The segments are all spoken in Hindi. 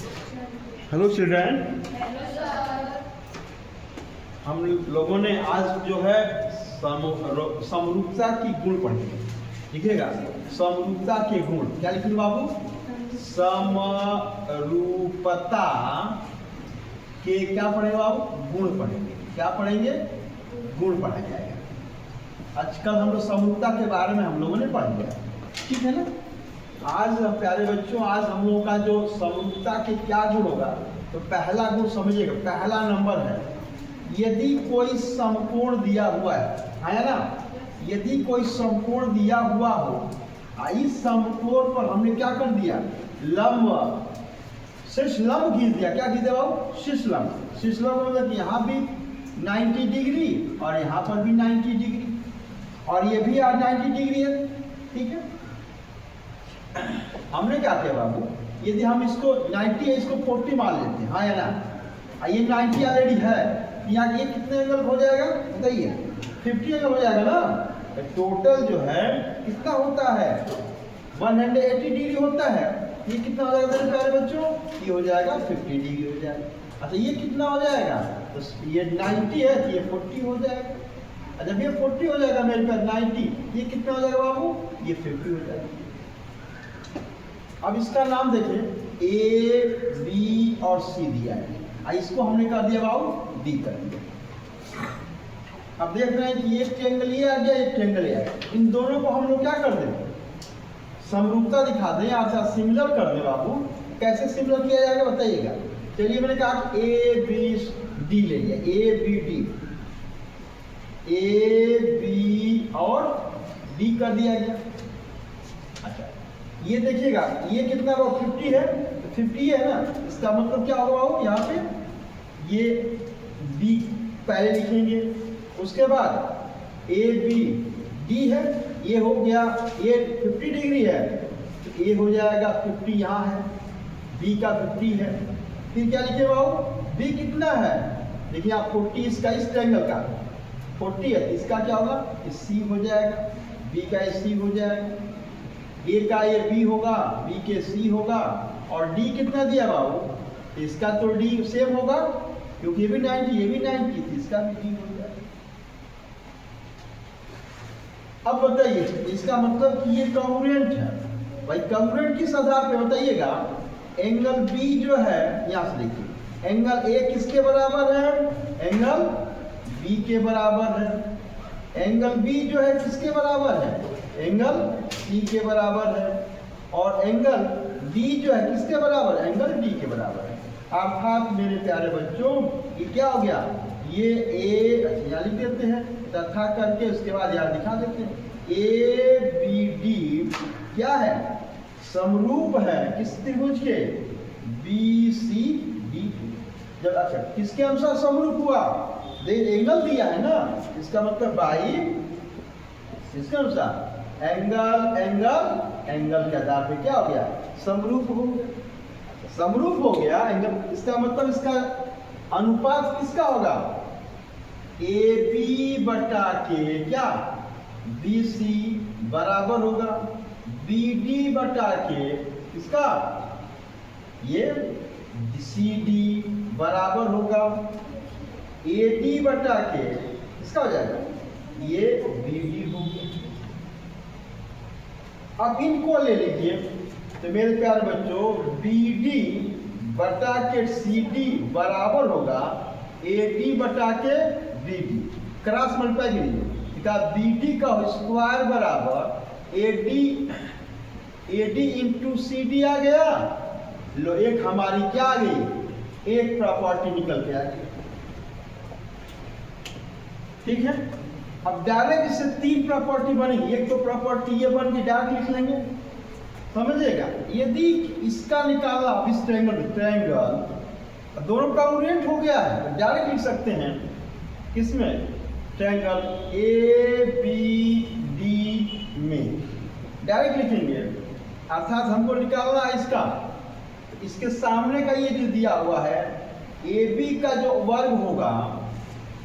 हेलो चिल्ड्रन, हम लोगों ने आज जो है समरूपता की गुण पढ़ी। लिखिएगा समरूपता के गुण। क्या लिखेंगे बाबू? समरूपता के क्या पढ़ेंगे बाबू? गुण पढ़ेंगे। क्या पढ़ेंगे? गुण पढ़ा जाएगा। आजकल हम लोग समरूपता के बारे में हम लोगों ने पढ़ लिया, ठीक है ना। आज प्यारे बच्चों, आज हम लोगों का जो समरूपता के क्या गुण होगा, तो पहला गुण समझिएगा। पहला नंबर है, यदि कोई समकोण दिया हुआ है ना, यदि कोई समकोण दिया हुआ हो, इस समकोण पर हमने क्या कर दिया? लंब, शीर्ष लंब खींच दिया। क्या खींच दिया बाबू? शीर्ष लंब। शीर्ष लंब मतलब यहाँ भी 90 डिग्री और यहाँ पर भी 90 डिग्री और ये भी 90 डिग्री है, ठीक है। हमने क्या किया बाबू? यदि हम इसको 90 है, इसको 40 मान लेते हैं, हाँ या ना। ये 90 ऑलरेडी है, यहाँ ये कितने एंगल हो जाएगा बताइए? 50 एंगल हो जाएगा ना। टोटल जो है कितना होता है? 180 डिग्री होता है। ये कितना हो जाएगा मेरे प्यारे बच्चों? ये हो जाएगा 50 डिग्री हो जाएगा। अच्छा ये कितना हो जाएगा? तो ये 90 है तो ये 40 हो जाएगा। जब ये 40 हो जाएगा मेरे प्यारे 90, ये कितना हो जाएगा बाबू? ये 50 हो जाएगा। अब इसका नाम देखिए, ए बी और सी दिया है। इसको हमने कर दिया बाबू डी कर दिया। अब देख रहे हैं कि ये ट्रायंगल ये आ गया, ये ट्रायंगल ये आ गया। इन दोनों को हम लोग क्या कर दें? समरूपता दिखा दें, अच्छा सिमिलर कर दें बाबू। कैसे सिमिलर किया जाएगा बताइएगा? चलिए मैंने कहा ए बी डी ले लिया, A B D, A B और डी कर दिया गया। अच्छा ये देखिएगा, ये कितना हो? 50 है, तो 50 है ना, इसका मतलब क्या होगा? यहाँ पे ये बी पहले लिखेंगे, उसके बाद ए बी डी है, ये हो गया, ये 50 डिग्री है तो ये हो जाएगा 50 यहाँ है, बी का 50 है। फिर क्या लिखे बाबू? बी कितना है? देखिए आप 40 इसका, इस ट्रायंगल का 40 है, इसका क्या होगा? सी हो जाएगा, बी का सी हो जाएगा, ए का ये बी होगा, बी के सी होगा, और डी कितना दिया बाबू? इसका तो डी सेम होगा क्योंकि ये भी 90, ये भी 90, इसका भी डी हो जाएगा। अब बताइए इसका मतलब कि ये कॉन्ग्रुएंट है। भाई कॉन्ग्रुएंट किस आधार पे बताइएगा? एंगल बी जो है, यहां से देखिए, एंगल ए किसके बराबर है? एंगल बी के बराबर है। एंगल बी जो है किसके बराबर है? एंगल सी के बराबर है। और एंगल डी जो है किसके बराबर है? एंगल डी के बराबर है। अर्थात मेरे प्यारे बच्चों ये क्या हो गया? ये ए, अच्छा यहाँ लिख देते हैं तथा करके, उसके बाद यहाँ दिखा देते हैं। ए बी डी क्या है? समरूप है किस त्रिभुज के? B C D. जब अच्छा किसके अनुसार समरूप हुआ? एंगल दिया है ना, इसका मतलब बाई इसके अनुसार एंगल एंगल एंगल के आधार पे क्या हो गया? समरूप हो गया। समरूप हो गया एंगल, इसका मतलब इसका अनुपात किसका होगा? ए बी बटा के क्या? बी सी बराबर होगा बी डी बटा के किसका? ये सी डी बराबर होगा ए डी बटा के किसका हो जाएगा? ये बी डी हो गया। अब इनको ले लीजिए तो मेरे प्यारे बच्चों बी डी बटा के सी डी बराबर होगा ए डी बटा के बी डी। क्रॉस मल्टीप्लाई कीजिए, बी डी का स्क्वायर बराबर A D into C D आ गया। लो एक हमारी क्या आ गई? एक प्रॉपर्टी निकल के आ गई, ठीक है। अब डायरेक्ट इससे 3 प्रॉपर्टी बनेगी। एक तो प्रॉपर्टी ये बन के डायरेक्ट लिख लेंगे, समझिएगा। यदि इसका निकाला इस ट्रायंगल दोनों कॉन्ग्रुएंट हो गया है तो डायरेक्ट लिख सकते हैं किसमें? ट्रायंगल ए बी डी में डायरेक्ट लिखेंगे। अर्थात हमको निकालना है इसका, इसके सामने का ये जो दिया हुआ है ए बी का जो वर्ग होगा,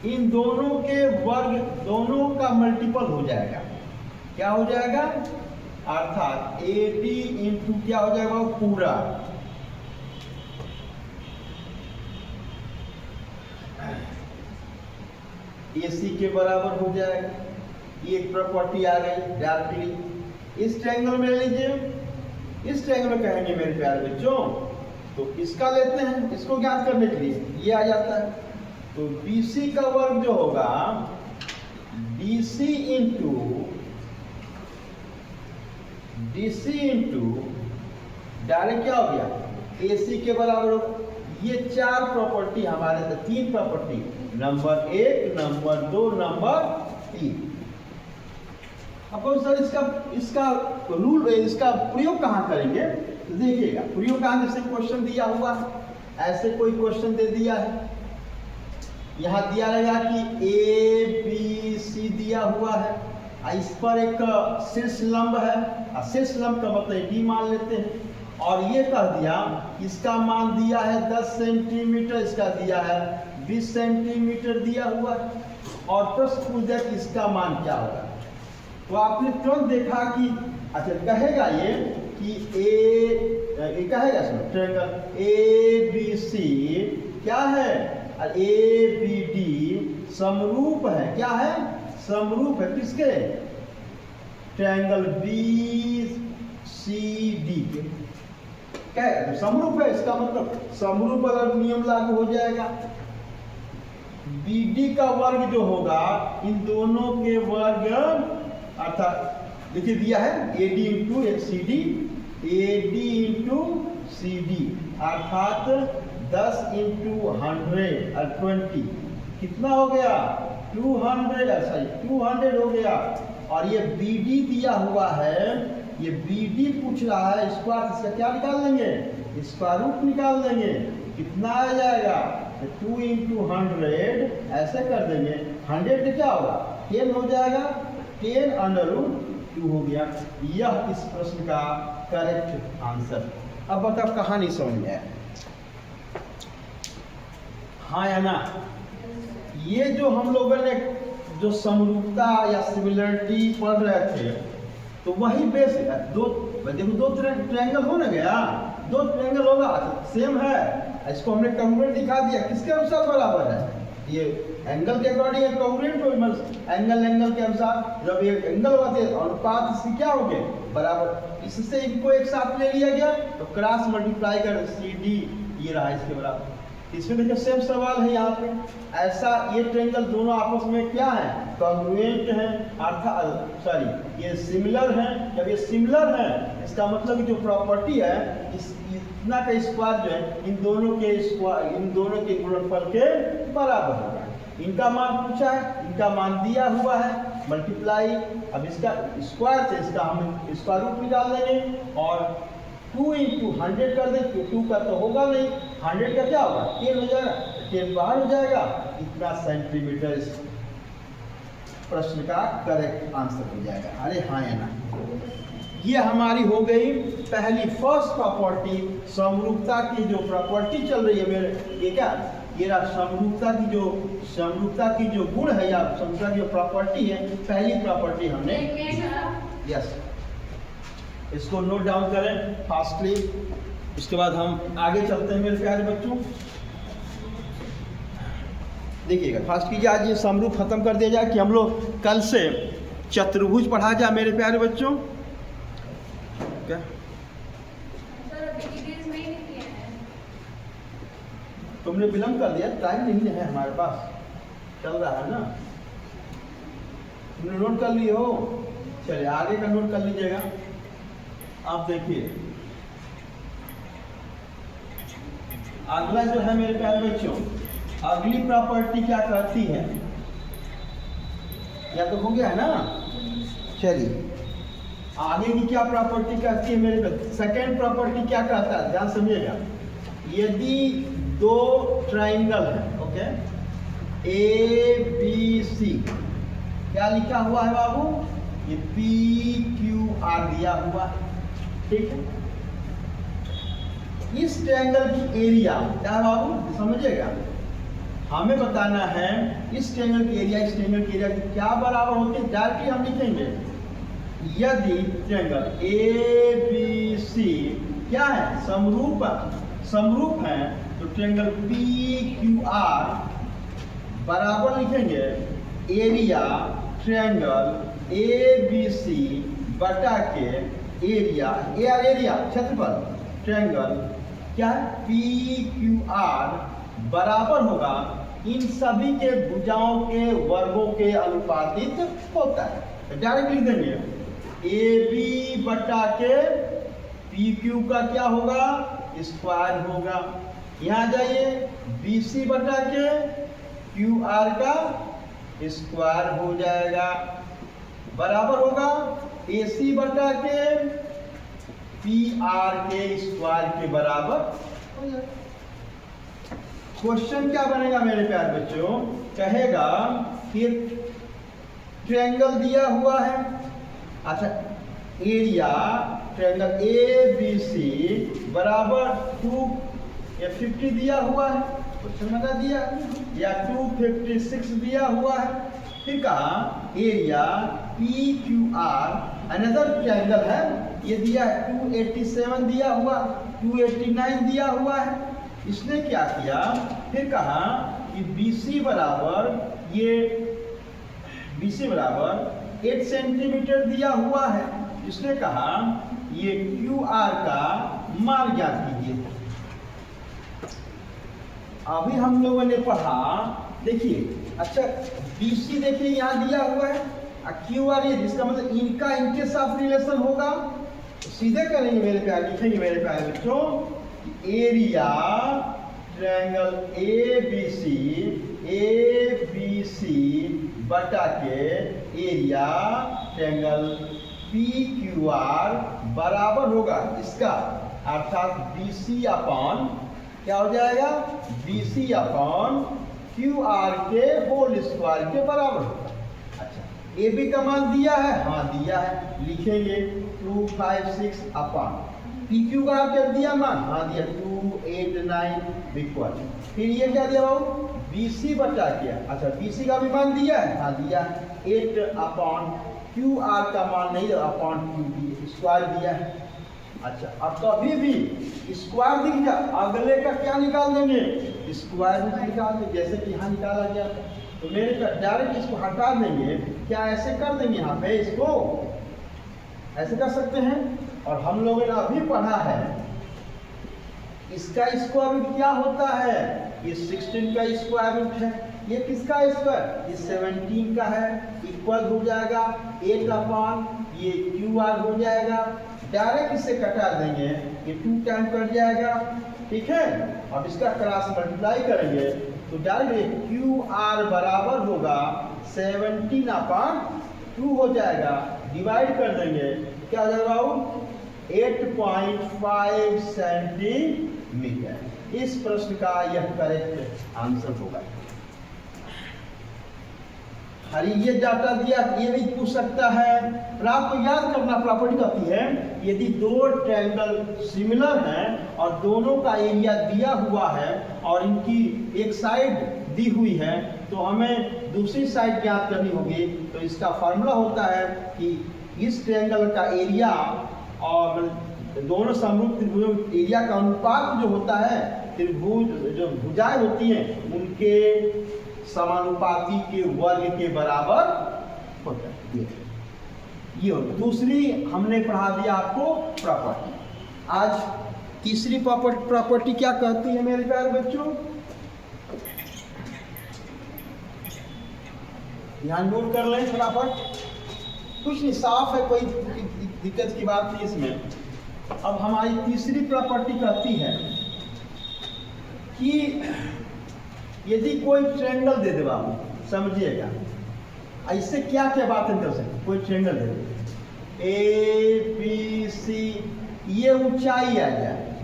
इन दोनों के वर्ग दोनों का मल्टीपल हो जाएगा। क्या हो जाएगा? अर्थात ए डी इंटू क्या हो जाएगा? पूरा AC के बराबर हो जाएगा। ये एक प्रॉपर्टी आ गई डायरेक्टली। इस ट्रायंगल में ले लीजिए, इस ट्रायंगल में कहेंगे मेरे प्यारे बच्चों, तो इसका लेते हैं, इसको ज्ञात करने के लिए ये आ जाता है। तो BC का वर्ग जो होगा DC इंटू डायरेक्ट क्या हो गया AC के बराबर होगा। ये चार प्रॉपर्टी हमारे, तीन प्रॉपर्टी, नंबर 1, नंबर 2, नंबर 3। अब सर इसका रूल, इसका प्रयोग कहाँ करेंगे? तो देखिएगा प्रयोग कहाँ, जैसे क्वेश्चन दिया हुआ है, ऐसे कोई क्वेश्चन दे दिया है, यहाँ दिया रहेगा कि ABC दिया हुआ है, इस पर एक शीर्ष लंब है, शीर्ष लंब का मतलब D मान लेते हैं, और ये कह दिया इसका मान दिया है 10 सेंटीमीटर, इसका दिया है 20 सेंटीमीटर दिया हुआ है, और प्रश्न पूछ दिया कि इसका मान क्या होगा। तो आपने तुरंत देखा कि अच्छा कहेगा ये कि ये कहेगा ट्रायंगल ABC क्या है, और ABD समरूप है, क्या है, समरूप है किसके, ट्रायंगल BCD के, क्या है, तो समरूप है, इसका मतलब समरूप अगर नियम लागू हो जाएगा। BD का वर्ग जो होगा इन दोनों के वर्ग, अर्थात देखिए दिया है AD into CD, AD into CD, अर्थात 10 इंटू 100 और 20 कितना हो गया 200 हो गया। और ये BD दिया हुआ है, ये BD पूछ रहा है, इसका क्या निकाल लेंगे, इसका रूट निकाल देंगे, कितना आ जाएगा 2 इंटू 100 ऐसे कर देंगे, 100 का क्या होगा 10 हो जाएगा, 10 अंडर रूट 2 हो गया। यह इस प्रश्न का करेक्ट आंसर। अब बताओ कहानी समझ में आया, हाँ या ना? ये जो हम लोगों ने जो समरूपता या सिमिलरिटी पढ़ रहे थे, तो वही बेस दो, देखो दो ट्रायंगल हो ना गया, दो ट्रायंगल होगा सेम है, इसको हमने कॉन्ग्रुएंट दिखा दिया, किसके अनुसार बराबर है, ये एंगल के अकॉर्डिंग कॉन्ग्रुएंट हो, एंगल के अनुसार जब ये एंगल होगा तो अनुपात इसकी क्या हो गए बराबर, इससे इनको एक साथ ले लिया गया तो क्रॉस मल्टीप्लाई कर CD ये रहा इसके बराबर। इसमें देखिए सेम सवाल है यहाँ पे, ऐसा ये ट्रायंगल दोनों आपस में क्या है, कॉन्ग्रुएंट है, अर्थात सॉरी ये सिमिलर है। जब ये सिमिलर है इसका मतलब जो प्रॉपर्टी है इतना का स्क्वायर जो है इन दोनों के गुणनफल के बराबर होगा। इनका मान पूछा है, इनका मान दिया हुआ है, मल्टीप्लाई, अब इसका स्क्वायर से इसका हम स्क्वायर रूट निकाल देंगे और 2 इंटू 100 कर दें, 2 का तो होगा नहीं, 100 का क्या होगा 10 हो जाएगा, 10 बाहर हो जाएगा, इतना सेंटीमीटर इस प्रश्न का करेक्ट आंसर हो जाएगा। अरे हाँ या ना? ये हमारी हो गई पहली फर्स्ट प्रॉपर्टी, समरूपता की जो प्रॉपर्टी चल रही है मेरे, ये क्या ये समरूपता की जो गुण है या समरूपता की जो प्रॉपर्टी है, पहली प्रॉपर्टी हमने, यस इसको नोट डाउन करें फास्टली, उसके बाद हम आगे चलते हैं मेरे प्यारे बच्चों। देखिएगा फास्ट कीजिए, आज ये समरूप खत्म कर दिया जाए कि हम लोग कल से चतुर्भुज पढ़ा जाए मेरे प्यारे बच्चों। क्या तुमने विलम्ब कर दिया, टाइम नहीं है हमारे पास, चल रहा है ना, तुमने नोट कर लिए हो, चलिए आगे का नोट कर लीजिएगा। आप देखिए अगला जो है मेरे प्यारे बच्चों, अगली प्रॉपर्टी क्या कहती है, या तो हो गया है ना, चलिए आगे की क्या प्रॉपर्टी कहती है मेरे बच्चों। सेकेंड प्रॉपर्टी क्या कहता है, ध्यान समझिएगा, यदि दो ट्रायंगल है, ओके, ABC, क्या लिखा हुआ है बाबू, ये PQR दिया हुआ है, ठीक है। इस ट्रायंगल की एरिया क्या है बाबू, समझिएगा, हमें बताना है इस ट्रायंगल की एरिया, इस ट्रायंगल की एरिया की क्या बराबर होती है, डायरेक्टली हम लिखेंगे, यदि ट्रायंगल ABC क्या है, समरूप है, तो ट्रायंगल PQR बराबर लिखेंगे area triangle A B C बटा के एरिया क्षेत्रफल ट्रायंगल क्या है पी क्यू आर बराबर होगा इन सभी के भुजाओं के वर्गों के अनुपातित होता है। तो डायरेक्ट लिख देंगे ए बी बटा के पी क्यू का क्या होगा स्क्वायर होगा। यहाँ जाइए बी सी बटा के क्यू आर का स्क्वायर हो जाएगा बराबर होगा ए सी बटा के पी आर के स्क्वायर के बराबर हो जाएगा। क्वेश्चन क्या बनेगा मेरे प्यारे बच्चों, कहेगा कि ट्रायंगल दिया हुआ है, अच्छा area triangle A B C बराबर 250 दिया हुआ है, क्वेश्चन बता दिया, या 256 दिया हुआ है। फिर कहा area P Q are another triangle है, ये दिया है 287 दिया हुआ, 289 दिया हुआ है। इसने क्या किया, फिर कहा कि BC बराबर 8 सेंटीमीटर दिया हुआ है। इसने कहा ये QR का मान ज्ञात कीजिए। अभी हम लोगों ने पढ़ा, देखिए अच्छा BC देखिए यहाँ दिया हुआ है, QR ये, जिसका मतलब इनका इनके साथ रिलेशन होगा। तो सीधे करेंगे मेरे प्यारे, लिखेंगे मेरे प्यारे बच्चों area triangle A B C बटा के area triangle P Q R बराबर होगा इसका, अर्थात बी सी अपॉन क्या हो जाएगा BC अपॉन क्यू आर के होल स्क्वायर के बराबर होगा। अच्छा ए बी का मान दिया है, हाँ दिया है, लिखेंगे 256 अपॉन पी क्यू का क्या दिया मान, हाँ दिया 289 इक्वल। फिर ये क्या दिया बाबू BC बटा क्या, अच्छा BC का भी मान दिया है, हाँ दिया 8 अपॉन क्यू आर का मान नहीं दिया, अपॉन क्यू स्क्वायर दिया है। अच्छा अब तो अभी भी स्क्वायर दिख गया, अगले का क्या निकाल देंगे स्क्वायर निकाल देंगे, जैसे कि यहाँ निकाला गया। तो मेरे पे डायरेक्ट इसको हटा देंगे, क्या ऐसे कर देंगे, यहाँ पे इसको ऐसे कर सकते हैं। और हम लोगों ने अभी पढ़ा है इसका स्क्वायर रूट क्या होता है, ये 16 का स्क्वायर रूट है, ये किसका स्क्वायर, ये 17 का है, इक्वल हो जाएगा 8 अपॉन ये क्यू आर हो जाएगा। डायरेक्ट इसे कटा देंगे, ये 2 टाइम कट जाएगा, ठीक है। अब इसका क्रॉस मल्टीप्लाई करेंगे तो डायरेक्ट क्यू आर बराबर होगा 17 अपॉन 2 हो जाएगा, डिवाइड कर देंगे क्या हो जाएगा 8.5 सेंटीमीटर। इस प्रश्न का यह करेक्ट आंसर होगा। हरी ये डाटा दिया, ये भी पूछ सकता है। पर आपको याद करना प्रॉपर्टी कहती है यदि दो ट्रायंगल सिमिलर हैं और दोनों का एरिया दिया हुआ है और इनकी एक साइड दी हुई है तो हमें दूसरी साइड ज्ञात करनी होगी। तो इसका फॉर्मूला होता है कि इस ट्रायंगल का एरिया और दोनों समरूप त्रिभुजों एरिया का अनुपात जो होता है, त्रिभुज जो भुजाएं होती हैं उनके समानुपाती के वर्ग के बराबर होता है। ये होता। दूसरी हमने पढ़ा दिया आपको प्रॉपर्टी। आज तीसरी प्रॉपर्टी क्या कहती है मेरे प्यारे बच्चों, ध्यान नोट कर लें फटाफट। कुछ नहीं, साफ है, कोई दिक्कत की बात नहीं इसमें। अब हमारी तीसरी प्रॉपर्टी कहती है कि यदि कोई ट्रायंगल दे दे, बाबू समझिएगा, इससे क्या क्या बातें कर सकते। कोई ट्रायंगल दे दे ए बी सी, ये ऊंचाई आ जाए,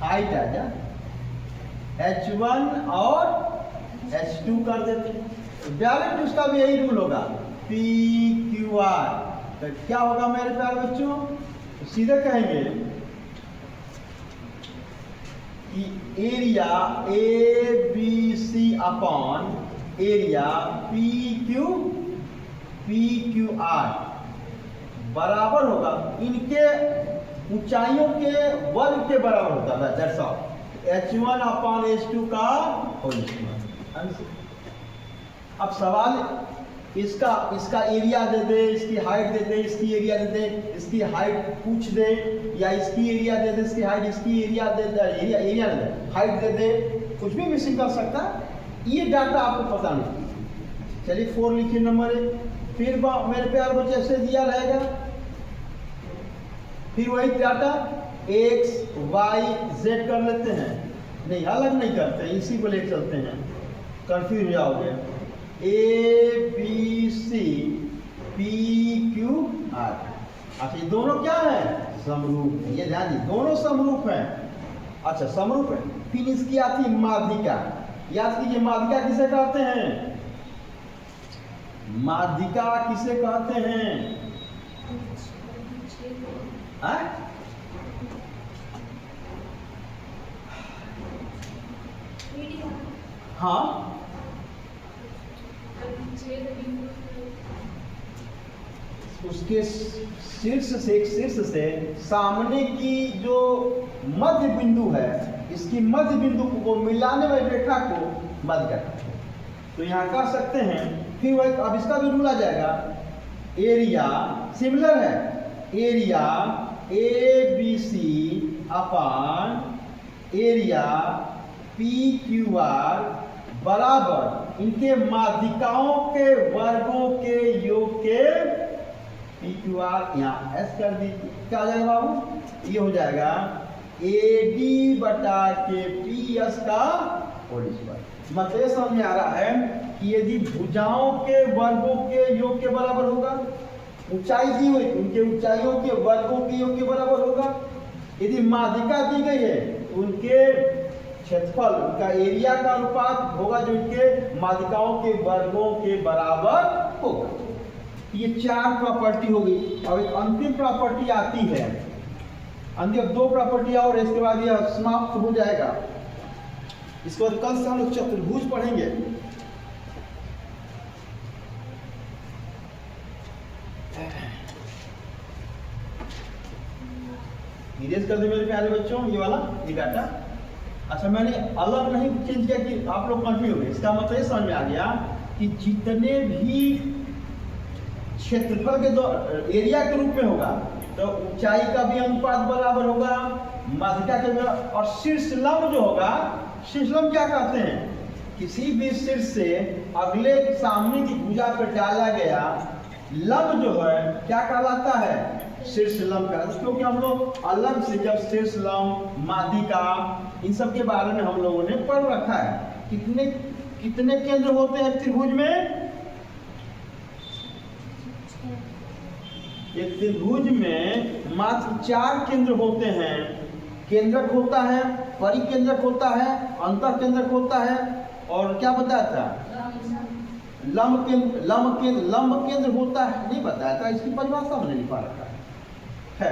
हाइट आ जाए, H1 और H2 कर देते, डायरेक्ट उसका भी यही रूल होगा पी क्यू आर। तो क्या होगा मेरे प्यारे बच्चों, तो सीधे कहेंगे कि area A B C upon area P Q R बराबर होगा इनके ऊंचाइयों के वर्ग के बराबर होता है। That's all, H1 upon H2 का होल स्क्वायर। अब सवाल इसका एरिया दे दे, इसकी हाइट दे दे, इसकी एरिया दे दे, इसकी हाइट पूछ दे, या इसकी एरिया दे दे, इसकी हाइट, इसकी एरिया दे दे, एरिया दे दे, हाइट दे दे, कुछ भी मिसिंग कर सकता है। ये डाटा आपको पता नहीं। चलिए 4 लिखिए नंबर 1। फिर मेरे प्यार बच्चे ऐसे दिया रहेगा, फिर वही डाटा x y z कर लेते हैं, नहीं अलग नहीं करते हैं, इसी को ले चलते हैं, कंफ्यूज हो जाओगे। A B C P Q R। अच्छा ये दोनों क्या है? समरूप है, ये ध्यान दीजिए दोनों समरूप हैं। अच्छा समरूप है। फिर इसकी आती है माध्यिका। याद कीजिए माध्यिका किसे कहते हैं? माध्यिका किसे कहते हैं? हाँ उसके शीर्ष से सामने की जो मध्य बिंदु है, इसकी मध्य बिंदु को मिलाने वाली रेखा को मध्य कहते हैं। तो यहाँ कह सकते हैं। फिर वह अब इसका भी रूल आ जाएगा। एरिया सिमिलर है, area ABC upon area PQR बराबर इनके माध्यिकाओं के वर्गों के योग के PQR, यहाँ S कर दीजिए, क्या आ जाएगा बाबू? ये हो जाएगा AD बटा के PS का होल स्क्वायर। मतलब ये समझ में आ रहा है कि यदि भुजाओं के वर्गों के योग के बराबर होगा, ऊंचाई दी हुई उनके ऊंचाइयों के वर्गों के योग के बराबर होगा, यदि माध्यिका दी गई है तो उनके क्षेत्रफल, उनका एरिया का अनुपात होगा जो इनके माध्यिकाओं के वर्गों के बराबर होगा। ये 4 प्रॉपर्टी होगी। अब एक अंतिम प्रॉपर्टी आती है, अंतिम 2 प्रॉपर्टी और इसके बाद यह समाप्त हो जाएगा। इसके बाद कल से हम लोग चतुर्भुज पढ़ेंगे। इरेज कर दे मेरे प्यारे बच्चों ये वाला, ये डाटा। अच्छा मैंने अलग नहीं चेंज किया कि आप लोग कंफ्यूज हो गए। इसका मतलब ये समझ में आ गया कि जितने भी क्षेत्रफल के एरिया के रूप में होगा तो ऊंचाई का भी अनुपात बराबर होगा, माध्यिका के बराबर। और शीर्ष लंब जो होगा, शीर्ष लंब क्या कहते हैं? किसी भी शीर्ष से अगले सामने की भुजा पर डाला गया लंब जो है क्या कहलाता है? शीर्ष लंब का। क्योंकि हम लोग अलग से जब शीर्ष लंब, माध्यिका, इन सब के बारे में हम लोगों ने पढ़ रखा है। कितने केंद्र होते हैं त्रिभुज में? एक त्रिभुज में मात्र 4 केंद्र होते हैं। केंद्रक होता है, परिकेंद्रक होता है, अंतर केंद्रक होता है, और क्या बताया था? लंब केंद्र होता है, नहीं बताया था। इसकी परिभाषा हमने नहीं पा रखा है।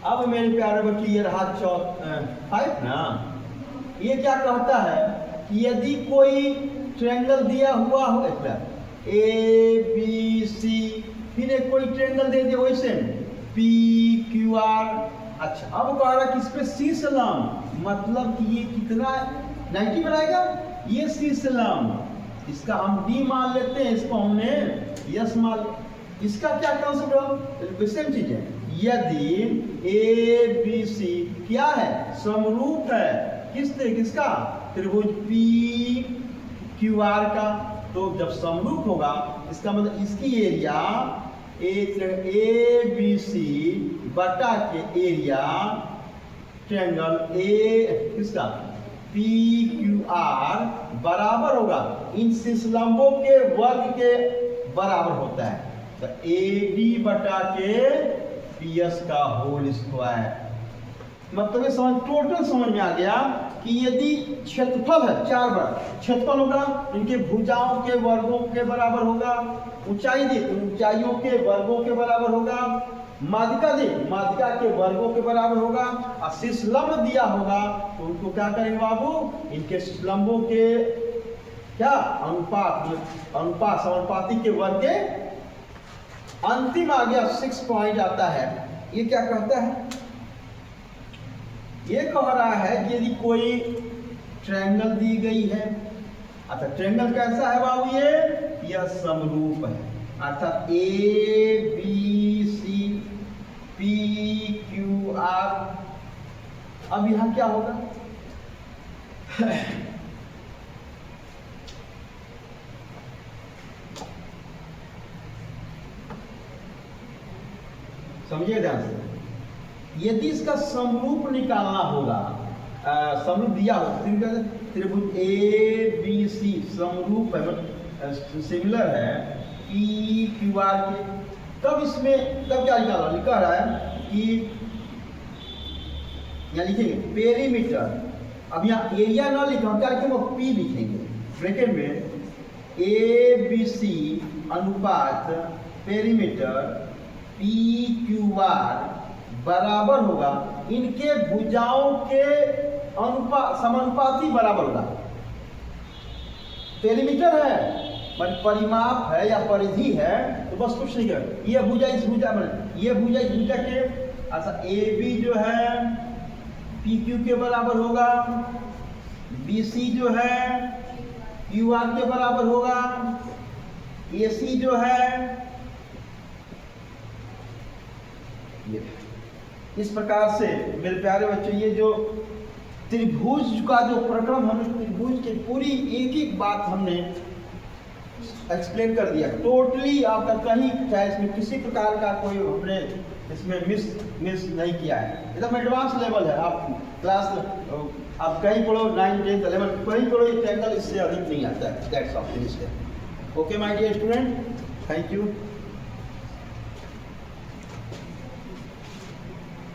अब मेरे प्यारे बच्चे ये रहा 5 ना। ये क्या कहता है कि यदि कोई ट्रायंगल दिया हुआ हो, ABC, फिर एक कोई ट्रायंगल दे दिया वैसे PQR। अच्छा अब कह रहा है कि इस पे शीर्ष लंब, मतलब कि ये कितना 90 बनाएगा, ये शीर्ष लंब, इसका हम D मान लेते हैं, इसको हमने यस मान। इसका क्या कंसेप्ट है? सेम चीज है। यदि ABC क्या है? समरूप है। किसका? त्रिभुज PQR का। तो जब समरूप होगा इसका मतलब इसकी एरिया ABC बटा के एरिया ट्रायंगल किसका? PQR बराबर होगा इन शीर्ष लंबों के वर्ग के बराबर होता है। तो AD बटा के PS का होल स्क्वायर। मतलब ये टोटल समझ में आ गया कि यदि क्षेत्रफल है 4 वर्ग, क्षेत्रफल होगा इनके भुजाओं के वर्गों के बराबर होगा, ऊंचाई दी ऊंचाइयों के वर्गों के बराबर होगा, माध्यिका दी माध्यिका के वर्गों के बराबर होगा, और शीर्ष लंब दिया होगा तो उनको क्या करेंगे बाबू? इनके लंबों के क्या अनुपात समानुपाती के वर्ग के। अंतिम आ गया 6 पॉइंट आता है। ये क्या कहता है? ये कह रहा है कि यदि कोई ट्रायंगल दी गई है। अच्छा ट्रायंगल कैसा है बाबू? यह समरूप है, अर्थात A B C P Q R. अब यहां क्या होगा, समझिए ध्यान से। यदि इसका समरूप निकालना होगा, समरूप दिया हो, त्रिभुज ए बी सी समरूप है, सिमिलर है पी क्यू आर के, तब इसमें तब क्या निकालना, लिखा रहा है कि यहाँ लिखेंगे पेरीमीटर। अब यहाँ एरिया ना लिखा, हम क्या लिखेंगे, पी लिखेंगे ब्रैकेट में, ए बी सी अनुपात पेरीमीटर पी क्यू आर बराबर होगा इनके भुजाओं के अनुपात समानुपाती बराबर होगा। पेरीमीटर है, परिमाप है या परिधि है, तो बस कुछ नहीं है, ये भुजा इस भुजा में, ये भुजा इस भुजा के, अच्छा ए बी जो है पी क्यू के बराबर होगा, बी सी जो है क्यू आर के बराबर होगा, ए सी जो है ये। इस प्रकार से मेरे प्यारे बच्चों, ये जो त्रिभुज का जो प्रक्रम, हमने त्रिभुज की पूरी एक एक बात हमने एक्सप्लेन कर दिया टोटली। आपका कहीं चाहे इसमें किसी प्रकार का कोई हमने इसमें मिस नहीं किया है, एकदम एडवांस लेवल है। आप क्लास आप कहीं पढ़ो 9, 10, 11 कहीं पढ़ो, ये टेक्निकल इससे अधिक नहीं आता है। That's all. Okay my dear student, thank you.